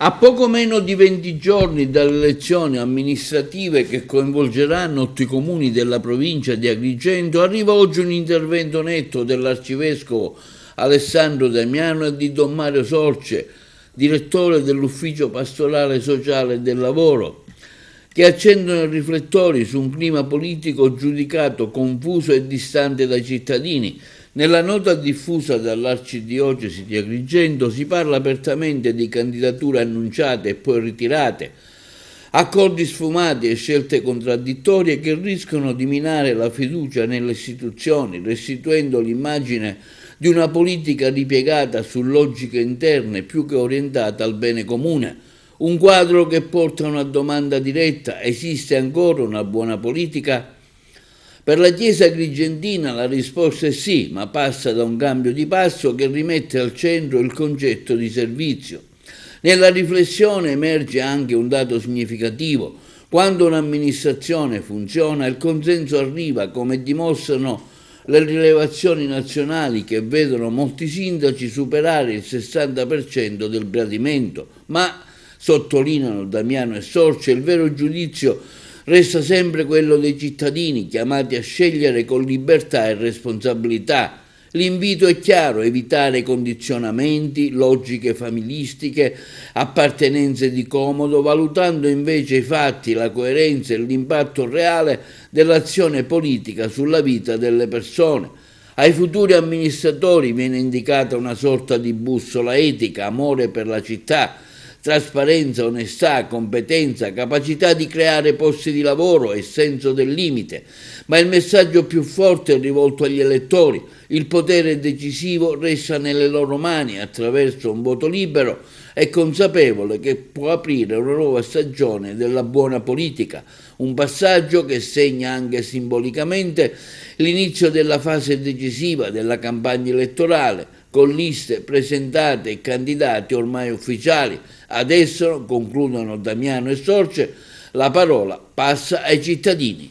A poco meno di 20 giorni dalle elezioni amministrative che coinvolgeranno 8 comuni della provincia di Agrigento, arriva oggi un intervento netto dell'arcivescovo Alessandro Damiano e di Don Mario Sorce, direttore dell'Ufficio Pastorale Sociale del Lavoro, che accendono i riflettori su un clima politico giudicato confuso e distante dai cittadini. Nella nota diffusa dall'Arcidiocesi di Agrigento si parla apertamente di candidature annunciate e poi ritirate, accordi sfumati e scelte contraddittorie che rischiano di minare la fiducia nelle istituzioni, restituendo l'immagine di una politica ripiegata su logiche interne più che orientata al bene comune. Un quadro che porta a una domanda diretta: esiste ancora una buona politica? Per la Chiesa agrigentina la risposta è sì, ma passa da un cambio di passo che rimette al centro il concetto di servizio. Nella riflessione emerge anche un dato significativo: quando un'amministrazione funziona, il consenso arriva, come dimostrano le rilevazioni nazionali che vedono molti sindaci superare il 60% del gradimento, ma, sottolineano Damiano e Sorce, il vero giudizio resta sempre quello dei cittadini, chiamati a scegliere con libertà e responsabilità. L'invito è chiaro: evitare condizionamenti, logiche familistiche, appartenenze di comodo, valutando invece i fatti, la coerenza e l'impatto reale dell'azione politica sulla vita delle persone. Ai futuri amministratori viene indicata una sorta di bussola etica: amore per la città, trasparenza, onestà, competenza, capacità di creare posti di lavoro e senso del limite. Ma il messaggio più forte è rivolto agli elettori: il potere decisivo resta nelle loro mani attraverso un voto libero e consapevole che può aprire una nuova stagione della buona politica, un passaggio che segna anche simbolicamente l'inizio della fase decisiva della campagna elettorale, con liste presentate e candidati ormai ufficiali. Adesso, concludono Damiano e Sorce, la parola passa ai cittadini.